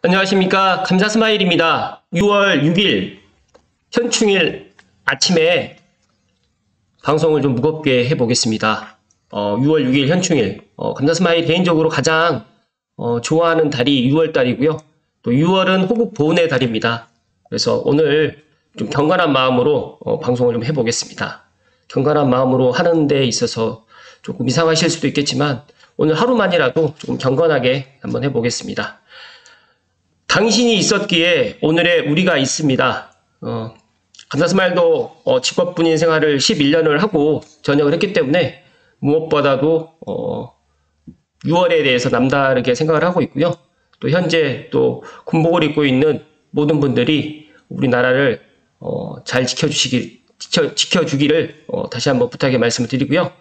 안녕하십니까. 감사스마일입니다. 6월 6일 현충일 아침에 방송을 좀 무겁게 해보겠습니다. 6월 6일 현충일 감사스마일 개인적으로 가장 좋아하는 달이 6월달이고요. 또 6월은 호국 보훈의 달입니다. 그래서 오늘 좀 경건한 마음으로 방송을 좀 해보겠습니다. 경건한 마음으로 하는 데 있어서 조금 이상하실 수도 있겠지만 오늘 하루만이라도 조금 경건하게 한번 해보겠습니다. 당신이 있었기에 오늘의 우리가 있습니다. 감사스마일도 직업군인 생활을 11년을 하고 전역을 했기 때문에 무엇보다도 6월에 대해서 남다르게 생각을 하고 있고요. 또 현재 또 군복을 입고 있는 모든 분들이 우리나라를 잘 지켜주기를 다시 한번 부탁의 말씀을 드리고요.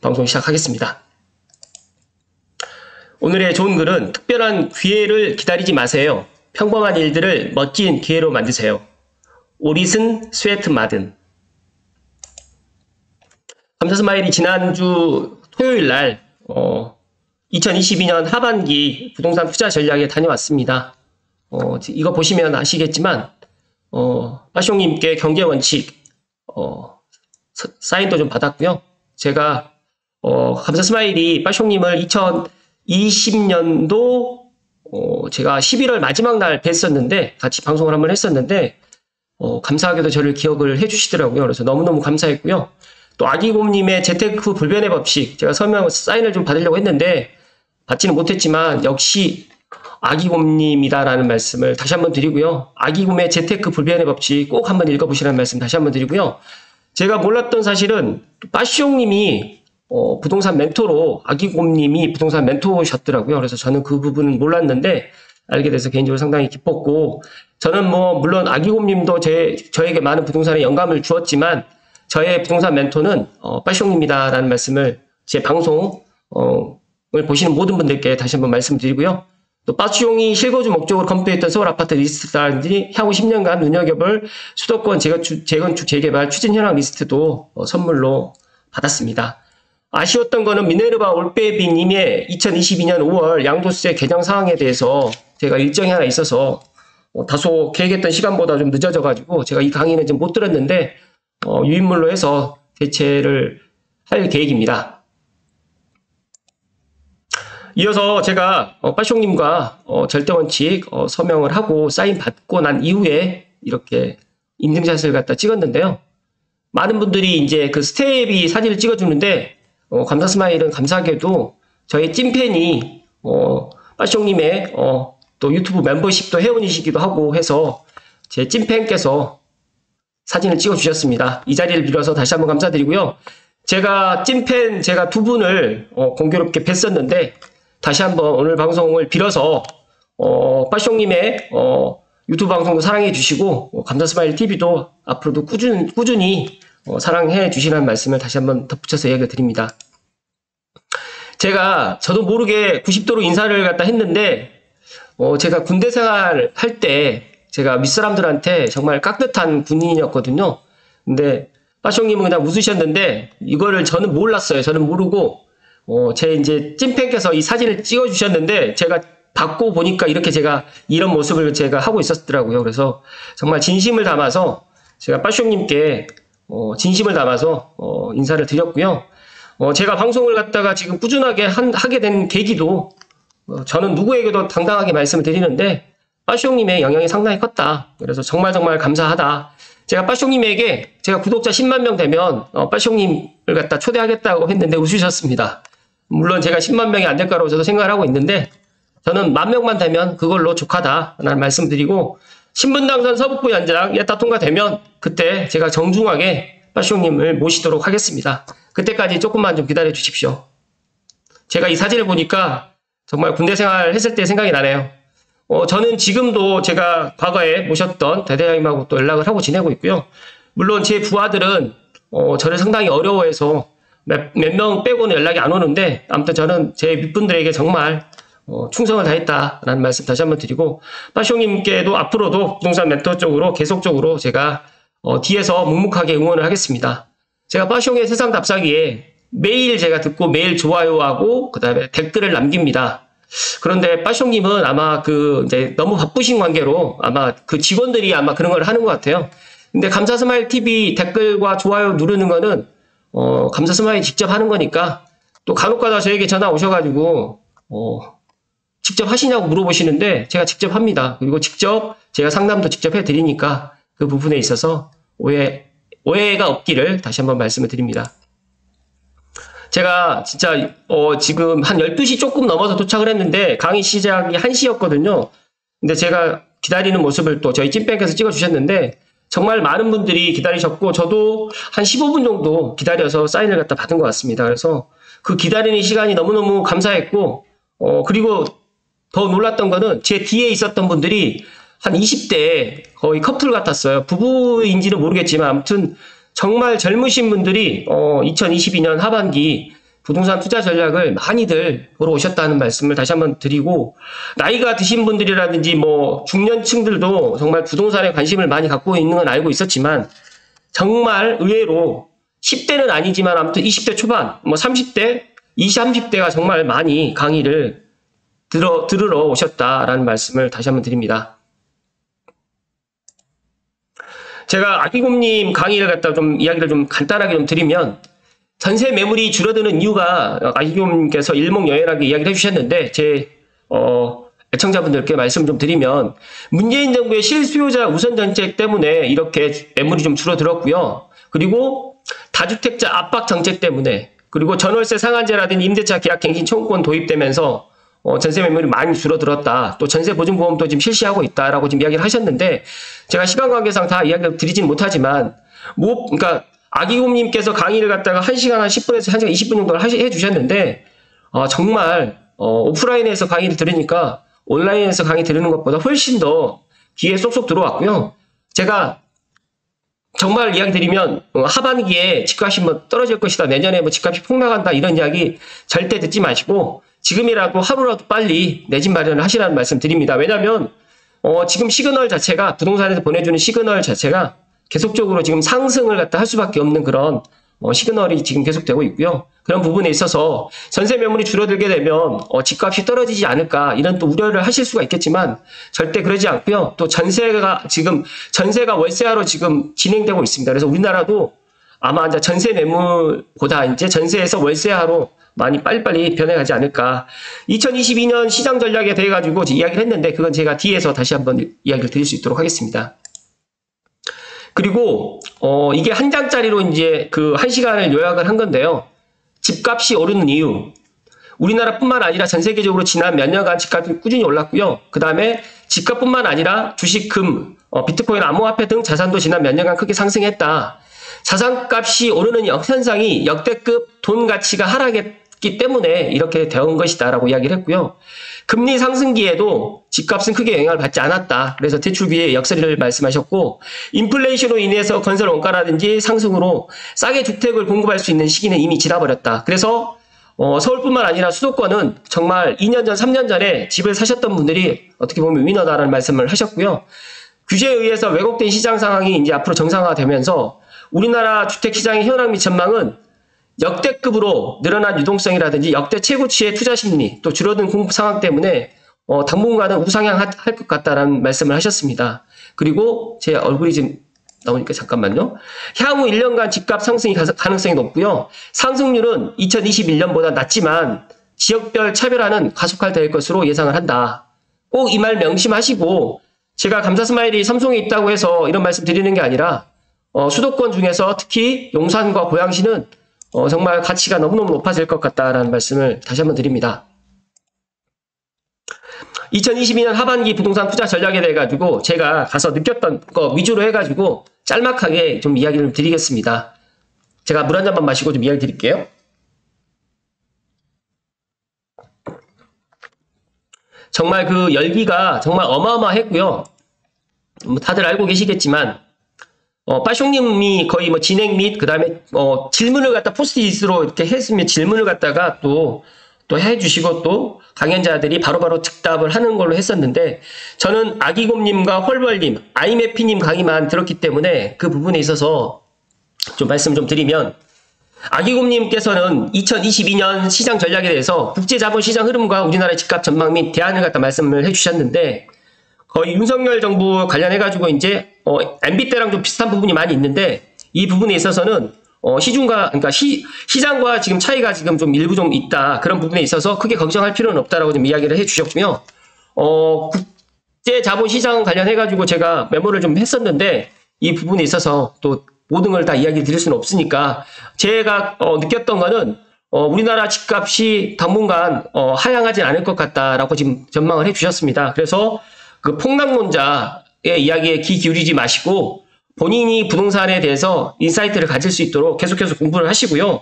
방송 시작하겠습니다. 오늘의 좋은 글은 특별한 기회를 기다리지 마세요. 평범한 일들을 멋진 기회로 만드세요. 오릿은 스웨트 마든. 감사스마일이 지난주 토요일 날 2022년 하반기 부동산 투자 전략에 다녀왔습니다. 이거 보시면 아시겠지만 빠숑님께 경제 원칙 사인도 좀 받았고요. 제가 감사스마일이 빠숑님을 2020년도 제가 11월 마지막 날 뵀었는데 같이 방송을 한번 했었는데 감사하게도 저를 기억을 해주시더라고요. 그래서 너무너무 감사했고요. 또 아기곰님의 재테크 불변의 법칙 제가 서명 사인을 좀 받으려고 했는데 받지는 못했지만 역시 아기곰님이다라는 말씀을 다시 한번 드리고요. 아기곰의 재테크 불변의 법칙 꼭 한번 읽어보시라는 말씀 다시 한번 드리고요. 제가 몰랐던 사실은 빠숑님이 부동산 멘토로 아기곰님이 부동산 멘토셨더라고요. 그래서 저는 그 부분은 몰랐는데 알게 돼서 개인적으로 상당히 기뻤고 저는 물론 아기곰님도 저에게 많은 부동산에 영감을 주었지만 저의 부동산 멘토는 빠숑님이다라는 말씀을 제 방송을 보시는 모든 분들께 다시 한번 말씀드리고요. 또 빠숑이 실거주 목적으로 검토했던 서울 아파트 리스트라든지 향후 10년간 눈여겨볼 수도권 재건축 재개발 추진 현황 리스트도 선물로 받았습니다. 아쉬웠던 거는 미네르바 올빼비님의 2022년 5월 양도세 개정 사항에 대해서 제가 일정이 하나 있어서 다소 계획했던 시간보다 좀 늦어져가지고 제가 이 강의는 좀 못 들었는데 유인물로 해서 대체를 할 계획입니다. 이어서 제가 빠숑님과 절대원칙 서명을 하고 사인 받고 난 이후에 이렇게 인증샷을 갖다 찍었는데요. 많은 분들이 이제 그 스텝이 사진을 찍어주는데 감사스마일은 감사하게도 저희 찐팬이 빠숑님의 또 유튜브 멤버십도 회원이시기도 하고 해서 제 찐팬께서 사진을 찍어주셨습니다. 이 자리를 빌어서 다시 한번 감사드리고요. 제가 찐팬 제가 두 분을 공교롭게 뵀었는데 다시 한번 오늘 방송을 빌어서 빠숑님의 유튜브 방송도 사랑해 주시고 감사스마일 TV도 앞으로도 꾸준히 사랑해 주시라는 말씀을 다시 한번 덧붙여서 이야기를 드립니다. 저도 모르게 90도로 인사를 갖다 했는데 제가 군대 생활 할 때 제가 윗사람들한테 정말 깍듯한 군인이었거든요. 근데 빠숑님은 그냥 웃으셨는데 이거를 저는 몰랐어요. 저는 모르고 제 이제 찐팬께서 이 사진을 찍어주셨는데 제가 받고 보니까 이렇게 제가 이런 모습을 제가 하고 있었더라고요. 그래서 정말 진심을 담아서 제가 빠숑님께 진심을 담아서 인사를 드렸고요. 제가 방송을 갖다가 지금 꾸준하게 하게 된 계기도 저는 누구에게도 당당하게 말씀을 드리는데 빠숑님의 영향이 상당히 컸다. 그래서 정말 감사하다. 제가 빠숑님에게 제가 구독자 10만 명 되면 빠숑님을 갖다 초대하겠다고 했는데 웃으셨습니다. 물론 제가 10만 명이 안 될 거라고 저도 생각을 하고 있는데 저는 10,000명만 되면 그걸로 족하다라는 말씀드리고 신분당선 서북부 연장 예타 통과되면 그때 제가 정중하게 빠숑님을 모시도록 하겠습니다. 그때까지 조금만 좀 기다려 주십시오. 제가 이 사진을 보니까 정말 군대 생활 했을 때 생각이 나네요. 저는 지금도 제가 과거에 모셨던 대대장님하고 또 연락을 하고 지내고 있고요. 물론 제 부하들은 저를 상당히 어려워해서 몇 명 빼고는 연락이 안 오는데 아무튼 저는 제 윗분들에게 정말 충성을 다했다라는 말씀 다시 한번 드리고 빠숑님께도 앞으로도 부동산 멘토 쪽으로 계속적으로 제가 뒤에서 묵묵하게 응원을 하겠습니다. 제가 빠숑의 세상 답사기에 매일 제가 듣고 매일 좋아요하고 그 다음에 댓글을 남깁니다. 그런데 빠숑님은 아마 이제 너무 바쁘신 관계로 아마 그 직원들이 아마 그런 걸 하는 것 같아요. 근데 감사스마일 TV 댓글과 좋아요 누르는 거는, 감사스마일 직접 하는 거니까, 또 간혹가다 저에게 전화 오셔가지고, 직접 하시냐고 물어보시는데, 제가 직접 합니다. 그리고 직접, 제가 상담도 직접 해드리니까, 그 부분에 있어서 오해가 없기를 다시 한번 말씀을 드립니다. 제가 진짜 지금 한 12시 조금 넘어서 도착을 했는데 강의 시작이 1시였거든요. 근데 제가 기다리는 모습을 또 저희 찐뱅크에서 찍어주셨는데 정말 많은 분들이 기다리셨고 저도 한 15분 정도 기다려서 사인을 갖다 받은 것 같습니다. 그래서 그 기다리는 시간이 너무너무 감사했고 그리고 더 놀랐던 거는 제 뒤에 있었던 분들이 한 20대 거의 커플 같았어요. 부부인지는 모르겠지만 아무튼 정말 젊으신 분들이 2022년 하반기 부동산 투자 전략을 많이들 보러 오셨다는 말씀을 다시 한번 드리고 나이가 드신 분들이라든지 뭐 중년층들도 정말 부동산에 관심을 많이 갖고 있는 건 알고 있었지만 정말 의외로 10대는 아니지만 아무튼 20대 초반 뭐 30대 20, 30대가 정말 많이 강의를 들으러 오셨다라는 말씀을 다시 한번 드립니다. 제가 아기곰님 강의를 갖다 좀 이야기를 좀 간단하게 좀 드리면 전세 매물이 줄어드는 이유가 아기곰님께서 일목요연하게 이야기를 해주셨는데 제 애청자분들께 말씀 좀 드리면 문재인 정부의 실수요자 우선 정책 때문에 이렇게 매물이 좀 줄어들었고요. 그리고 다주택자 압박 정책 때문에 그리고 전월세 상한제라든지 임대차 계약갱신 청구권 도입되면서 전세 매물이 많이 줄어들었다. 또 전세 보증보험도 지금 실시하고 있다라고 지금 이야기를 하셨는데 제가 시간 관계상 다 이야기를 드리진 못하지만 그러니까 아기곰님께서 강의를 갖다가 1시간 한 10분에서 1시간 20분 정도를 해주셨는데 정말 오프라인에서 강의를 들으니까 온라인에서 강의 들으는 것보다 훨씬 더 귀에 쏙쏙 들어왔고요. 제가 정말 이야기 드리면 하반기에 집값이 뭐 떨어질 것이다. 내년에 뭐 집값이 폭락한다. 이런 이야기 절대 듣지 마시고 지금이라도 하루라도 빨리 내 집 마련을 하시라는 말씀 드립니다. 왜냐하면 지금 시그널 자체가 부동산에서 보내주는 시그널 자체가 계속적으로 지금 상승을 갖다 할 수밖에 없는 그런 시그널이 지금 계속되고 있고요. 그런 부분에 있어서 전세 매물이 줄어들게 되면 집값이 떨어지지 않을까 이런 또 우려를 하실 수가 있겠지만 절대 그러지 않고요. 또 전세가 월세화로 지금 진행되고 있습니다. 그래서 우리나라도 아마 이제 전세 매물보다 이제 전세에서 월세화로 많이 빨리빨리 변해가지 않을까. 2022년 시장 전략에 대해 가지고 이야기를 했는데 그건 제가 뒤에서 다시 한번 이야기를 드릴 수 있도록 하겠습니다. 그리고 이게 한 장짜리로 이제 그 1시간을 요약을 한 건데요. 집값이 오르는 이유. 우리나라뿐만 아니라 전 세계적으로 지난 몇 년간 집값이 꾸준히 올랐고요. 그 다음에 집값뿐만 아니라 주식, 금, 비트코인, 암호화폐 등 자산도 지난 몇 년간 크게 상승했다. 자산값이 오르는 현상이 역대급 돈 가치가 하락했기 때문에 이렇게 되온 것이다 라고 이야기를 했고요. 금리 상승기에도 집값은 크게 영향을 받지 않았다. 그래서 대출비의 역설이를 말씀하셨고 인플레이션으로 인해서 건설 원가라든지 상승으로 싸게 주택을 공급할 수 있는 시기는 이미 지나버렸다. 그래서 서울뿐만 아니라 수도권은 정말 2년 전, 3년 전에 집을 사셨던 분들이 어떻게 보면 위너다라는 말씀을 하셨고요. 규제에 의해서 왜곡된 시장 상황이 이제 앞으로 정상화되면서 우리나라 주택시장의 현황 및 전망은 역대급으로 늘어난 유동성이라든지 역대 최고치의 투자 심리 또 줄어든 공급 상황 때문에 당분간은 우상향할 것 같다라는 말씀을 하셨습니다. 그리고 제 얼굴이 지금 나오니까 잠깐만요. 향후 1년간 집값 상승이 가능성이 높고요. 상승률은 2021년보다 낮지만 지역별 차별화는 가속화될 것으로 예상을 한다. 꼭 이 말 명심하시고 제가 감사스마일이 삼성에 있다고 해서 이런 말씀 드리는 게 아니라 수도권 중에서 특히 용산과 고양시는 정말 가치가 너무너무 높아질 것 같다라는 말씀을 다시 한번 드립니다. 2022년 하반기 부동산 투자 전략에 대해 가지고 제가 가서 느꼈던 거 위주로 해가지고 짤막하게 좀 이야기를 드리겠습니다. 제가 물 한 잔만 마시고 좀 이야기 드릴게요. 정말 그 열기가 정말 어마어마했고요. 뭐 다들 알고 계시겠지만 빠숑님이 거의 뭐 진행 및 그 다음에 질문을 갖다 포스트잇으로 이렇게 했으면 질문을 갖다가 또 해주시고 또 강연자들이 바로바로 즉답을 하는 걸로 했었는데 저는 아기곰님과 헐벌님, 아이매피님 강의만 들었기 때문에 그 부분에 있어서 좀 말씀 좀 드리면 아기곰님께서는 2022년 시장 전략에 대해서 국제자본시장 흐름과 우리나라의 집값 전망 및 대안을 갖다 말씀을 해주셨는데, 거의 윤석열 정부 관련해가지고 이제, MB 때랑 좀 비슷한 부분이 많이 있는데, 이 부분에 있어서는, 그러니까 시장과 지금 차이가 지금 좀 일부 좀 있다. 그런 부분에 있어서 크게 걱정할 필요는 없다라고 좀 이야기를 해주셨고요. 국제자본시장 관련해가지고 제가 메모를 좀 했었는데, 이 부분에 있어서 또 모든 걸 다 이야기 드릴 수는 없으니까, 제가 느꼈던 거는 우리나라 집값이 당분간 하향하지 않을 것 같다라고 지금 전망을 해주셨습니다. 그래서 그 폭락론자의 이야기에 귀 기울이지 마시고 본인이 부동산에 대해서 인사이트를 가질 수 있도록 계속해서 공부를 하시고요.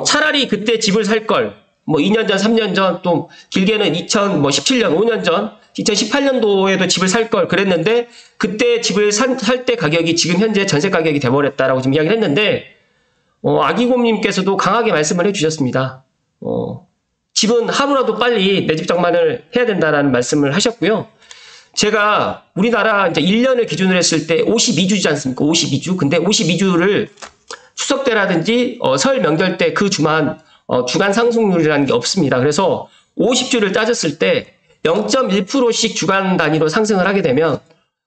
차라리 그때 집을 살 걸, 뭐 2년 전, 3년 전, 또 길게는 2017년, 5년 전, 2018년도에도 집을 살 걸 그랬는데, 그때 집을 살 때 가격이 지금 현재 전세 가격이 돼버렸다라고 지금 이야기를 했는데, 아기곰님께서도 강하게 말씀을 해주셨습니다. 집은 하루라도 빨리 내 집 장만을 해야 된다라는 말씀을 하셨고요. 제가 우리나라 이제 1년을 기준으로 했을 때 52주지 않습니까? 52주. 근데 52주를 추석 때라든지 설 명절 때 그 주만 주간 상승률이라는 게 없습니다. 그래서 50주를 따졌을 때 0.1%씩 주간 단위로 상승을 하게 되면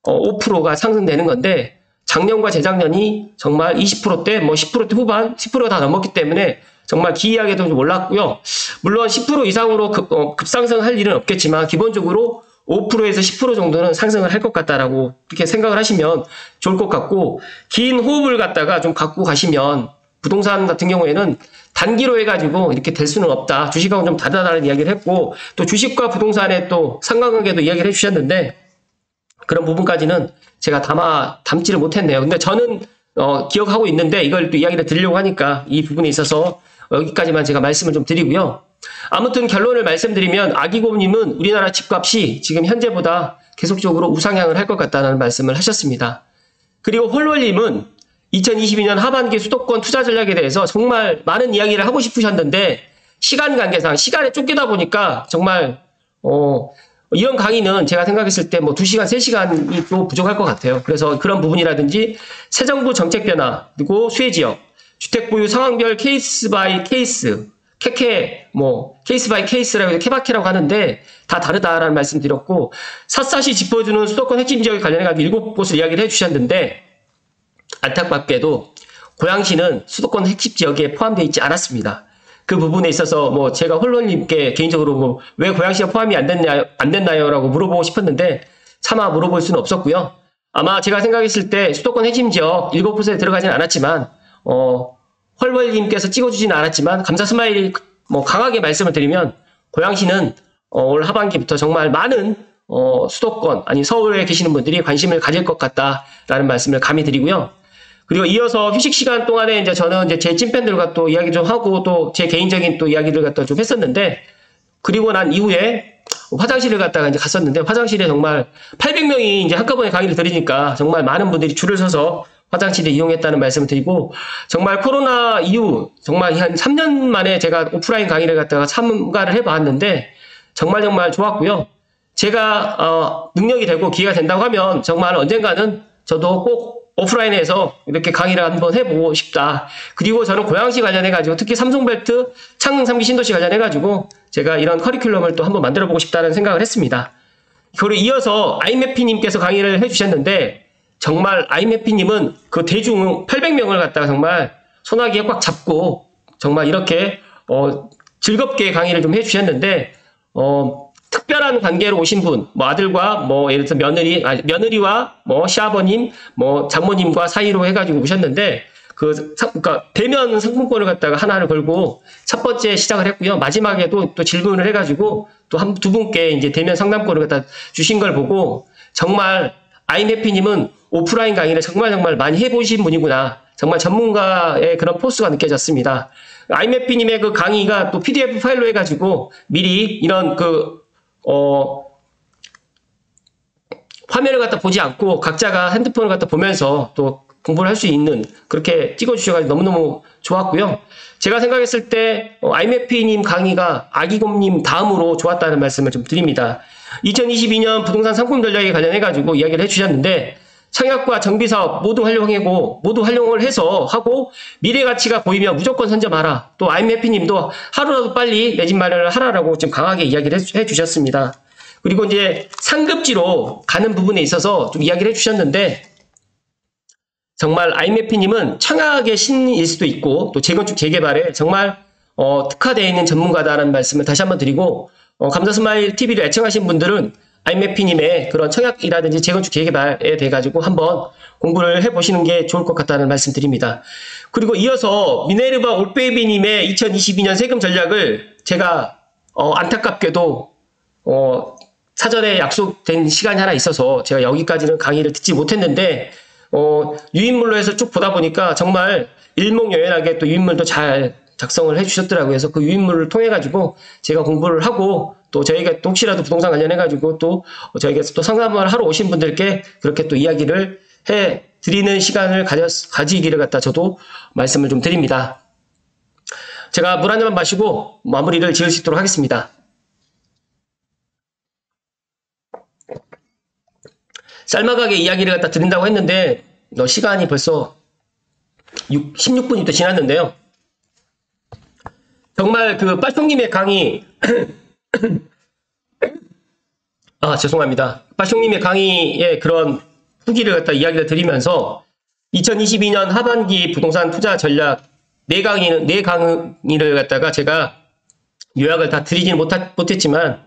5%가 상승되는 건데, 작년과 재작년이 정말 20%대, 뭐 10%대 후반, 10%가 다 넘었기 때문에 정말 기이하게도 좀 올랐고요. 물론 10% 이상으로 급상승할 일은 없겠지만 기본적으로 5%에서 10% 정도는 상승을 할 것 같다라고 그렇게 생각을 하시면 좋을 것 같고, 긴 호흡을 갖다가 좀 갖고 가시면 부동산 같은 경우에는 단기로 해가지고 이렇게 될 수는 없다. 주식하고는 좀 다르다는 이야기를 했고, 또 주식과 부동산의 또 상관관계도 이야기를 해주셨는데, 그런 부분까지는 제가 담지를 못했네요. 근데 저는 기억하고 있는데 이걸 또 이야기를 드리려고 하니까 이 부분에 있어서 여기까지만 제가 말씀을 좀 드리고요. 아무튼 결론을 말씀드리면, 아기곰님은 우리나라 집값이 지금 현재보다 계속적으로 우상향을 할 것 같다는 말씀을 하셨습니다. 그리고 홀월님은 2022년 하반기 수도권 투자 전략에 대해서 정말 많은 이야기를 하고 싶으셨는데, 시간 관계상 시간에 쫓기다 보니까 정말 이런 강의는 제가 생각했을 때 뭐 2시간, 3시간이 또 부족할 것 같아요. 그래서 그런 부분이라든지 새 정부 정책 변화, 그리고 수혜지역, 주택 보유 상황별 케이스 바이 케이스, 케이스 바이 케이스라고 해서 케바케라고 하는데 다 다르다라는 말씀 드렸고, 샅샅이 짚어주는 수도권 핵심 지역에 관련해가지고 7곳을 이야기를 해주셨는데, 안타깝게도 고양시는 수도권 핵심 지역에 포함되어 있지 않았습니다. 그 부분에 있어서 뭐 제가 홀로님께 개인적으로 뭐 왜 고양시가 포함이 안 됐나요? 라고 물어보고 싶었는데 차마 물어볼 수는 없었고요. 아마 제가 생각했을 때 수도권 핵심 지역 7곳에 들어가진 않았지만, 헐벌님께서 찍어주지는 않았지만, 감사 스마일이 뭐 강하게 말씀을 드리면, 고양시는 올 하반기부터 정말 많은 수도권, 아니 서울에 계시는 분들이 관심을 가질 것 같다라는 말씀을 감히 드리고요. 그리고 이어서 휴식 시간 동안에 이제 저는 이제 제 찐팬들과 또 이야기 좀 하고 또 제 개인적인 또 이야기를 갖다 좀 했었는데, 그리고 난 이후에 화장실을 갔다가 이제 갔었는데, 화장실에 정말 800명이 이제 한꺼번에 강의를 들으니까 정말 많은 분들이 줄을 서서 화장실을 이용했다는 말씀을 드리고, 정말 코로나 이후 정말 한 3년 만에 제가 오프라인 강의를 갖다가 참가를 해봤는데 정말 좋았고요. 제가 능력이 되고 기회가 된다고 하면 정말 언젠가는 저도 꼭 오프라인에서 이렇게 강의를 한번 해보고 싶다. 그리고 저는 고양시 관련해가지고, 특히 삼성벨트 창릉 3기 신도시 관련해가지고 제가 이런 커리큘럼을 또 한번 만들어보고 싶다는 생각을 했습니다. 그리고 이어서 아이메피님께서 강의를 해주셨는데, 정말 아이메피님은 그 대중 800명을 갖다가 정말 소나기에 꽉 잡고 정말 이렇게 즐겁게 강의를 좀 해주셨는데, 특별한 관계로 오신 분, 뭐 아들과 뭐 예를 들어서 며느리와 뭐 시아버님, 뭐 장모님과 사이로 해가지고 오셨는데, 그러니까 대면 상품권을 갖다가 하나를 걸고 첫 번째 시작을 했고요. 마지막에도 또 질문을 해가지고 또 두 분께 이제 대면 상담권을 갖다 주신 걸 보고, 정말 아이메피님은 오프라인 강의를 정말 많이 해보신 분이구나. 정말 전문가의 그런 포스가 느껴졌습니다. 아이메피님의 그 강의가 또 PDF 파일로 해가지고 미리 이런 화면을 갖다 보지 않고 각자가 핸드폰을 갖다 보면서 또 공부를 할 수 있는, 그렇게 찍어주셔가지고 너무너무 좋았고요. 제가 생각했을 때 아이메피님 강의가 아기곰님 다음으로 좋았다는 말씀을 좀 드립니다. 2022년 부동산 상품 전략에 관련해가지고 이야기를 해주셨는데, 청약과 정비사업 모두 활용을 해서 하고 미래 가치가 보이면 무조건 선점하라. 또 IMF님도 하루라도 빨리 내 집 마련을 하라라고 지금 강하게 이야기를 해주셨습니다. 그리고 이제 상급지로 가는 부분에 있어서 좀 이야기를 해주셨는데 정말 IMF님은 청약의 신일 수도 있고 또 재건축 재개발에 정말 특화되어 있는 전문가다라는 말씀을 다시 한번 드리고 감사스마일 TV를 애청하신 분들은 IMF님의 그런 청약이라든지 재건축 재개발에 대해 가지고 한번 공부를 해보시는 게 좋을 것 같다는 말씀 드립니다. 그리고 이어서 미네르바 올베이비님의 2022년 세금 전략을 제가 안타깝게도 사전에 약속된 시간이 하나 있어서 제가 여기까지는 강의를 듣지 못했는데 유인물로 해서 쭉 보다 보니까 정말 일목요연하게 또 유인물도 잘 작성을 해주셨더라고요. 그래서 그 유인물을 통해 가지고 제가 공부를 하고 또 저희가 또 혹시라도 부동산 관련해 가지고 또 저희가 또 상담을 하러 오신 분들께 그렇게 또 이야기를 해 드리는 시간을 가지기를 갖다 저도 말씀을 좀 드립니다. 제가 물 한 잔만 마시고 마무리를 지을 수 있도록 하겠습니다. 짤막하게 이야기를 갖다 드린다고 했는데 시간이 벌써 16분이 또 지났는데요. 정말 그 빠숑님의 강의 죄송합니다. 빠숑님의 강의의 그런 후기를 갖다 이야기를 드리면서 2022년 하반기 부동산 투자 전략 4강의를 갖다가 제가 요약을 다 드리지는 못했지만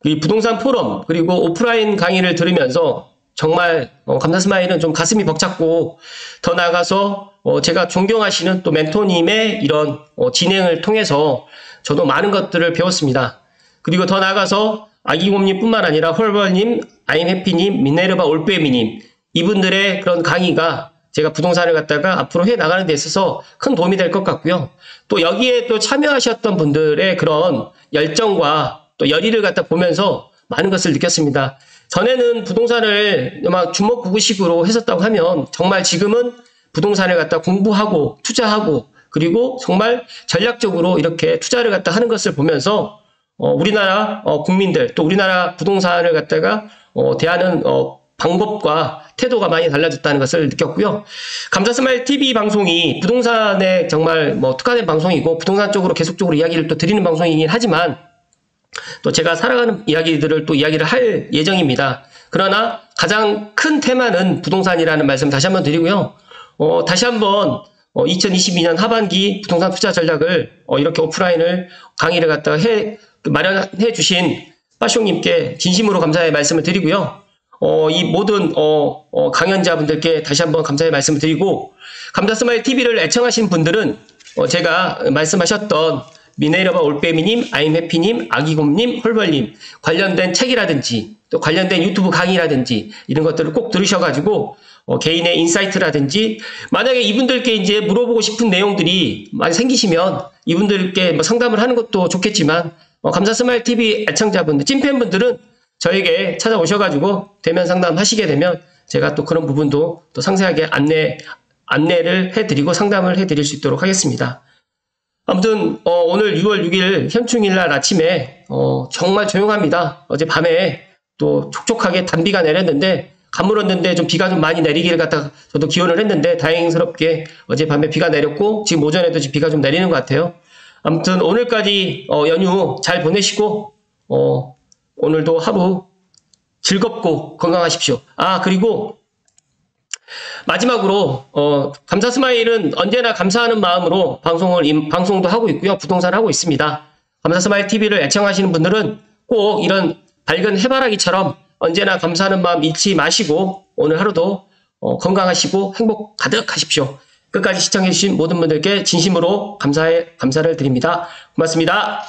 이 부동산 포럼 그리고 오프라인 강의를 들으면서 정말 감사스마일은 좀 가슴이 벅찼고 더 나아가서 제가 존경하시는 또 멘토님의 이런 진행을 통해서 저도 많은 것들을 배웠습니다. 그리고 더 나아가서 아기곰님 뿐만 아니라 홀벌님, 아임해피님, 미네르바 올빼미님 이분들의 그런 강의가 제가 부동산을 갖다가 앞으로 해 나가는 데 있어서 큰 도움이 될 것 같고요. 또 여기에 또 참여하셨던 분들의 그런 열정과 또 열의를 갖다 보면서 많은 것을 느꼈습니다. 전에는 부동산을 막 주먹구구식으로 했었다고 하면 정말 지금은 부동산을 갖다 공부하고 투자하고 그리고 정말 전략적으로 이렇게 투자를 갖다 하는 것을 보면서 우리나라 국민들 또 우리나라 부동산을 갖다가 대하는 방법과 태도가 많이 달라졌다는 것을 느꼈고요. 감사스마일 TV 방송이 부동산에 정말 특화된 방송이고 부동산 쪽으로 계속적으로 이야기를 또 드리는 방송이긴 하지만 또 제가 살아가는 이야기들을 또 이야기를 할 예정입니다. 그러나 가장 큰 테마는 부동산이라는 말씀 다시 한번 드리고요. 다시 한번 2022년 하반기 부동산 투자 전략을 이렇게 오프라인을 강의를 갖다가 마련해 주신 빠숑님께 진심으로 감사의 말씀을 드리고요. 이 모든 강연자분들께 다시 한번 감사의 말씀을 드리고 감사스마일 TV를 애청하신 분들은 제가 말씀하셨던 미네르바 올빼미님, 아임해피님, 아기곰님, 홀벌님 관련된 책이라든지 또 관련된 유튜브 강의라든지 이런 것들을 꼭 들으셔가지고 개인의 인사이트라든지 만약에 이분들께 이제 물어보고 싶은 내용들이 많이 생기시면 이분들께 상담을 하는 것도 좋겠지만 감사스마일 TV 애청자분들, 찐팬분들은 저에게 찾아오셔가지고 대면 상담하시게 되면 제가 또 그런 부분도 또 상세하게 안내를 해드리고 상담을 해드릴 수 있도록 하겠습니다. 아무튼 오늘 6월 6일 현충일날 아침에 정말 조용합니다. 어제 밤에 또 촉촉하게 단비가 내렸는데 가물었는데 좀 비가 좀 많이 내리기를 갖다가 저도 기원을 했는데 다행스럽게 어제 밤에 비가 내렸고 지금 오전에도 지금 비가 좀 내리는 것 같아요. 아무튼 오늘까지 연휴 잘 보내시고 오늘도 하루 즐겁고 건강하십시오. 그리고 마지막으로 감사스마일은 언제나 감사하는 마음으로 방송도 하고 있고요. 부동산 하고 있습니다. 감사스마일 TV를 애청하시는 분들은 꼭 이런 밝은 해바라기처럼 언제나 감사하는 마음 잊지 마시고 오늘 하루도 건강하시고 행복 가득하십시오. 끝까지 시청해주신 모든 분들께 진심으로 감사를 드립니다. 고맙습니다.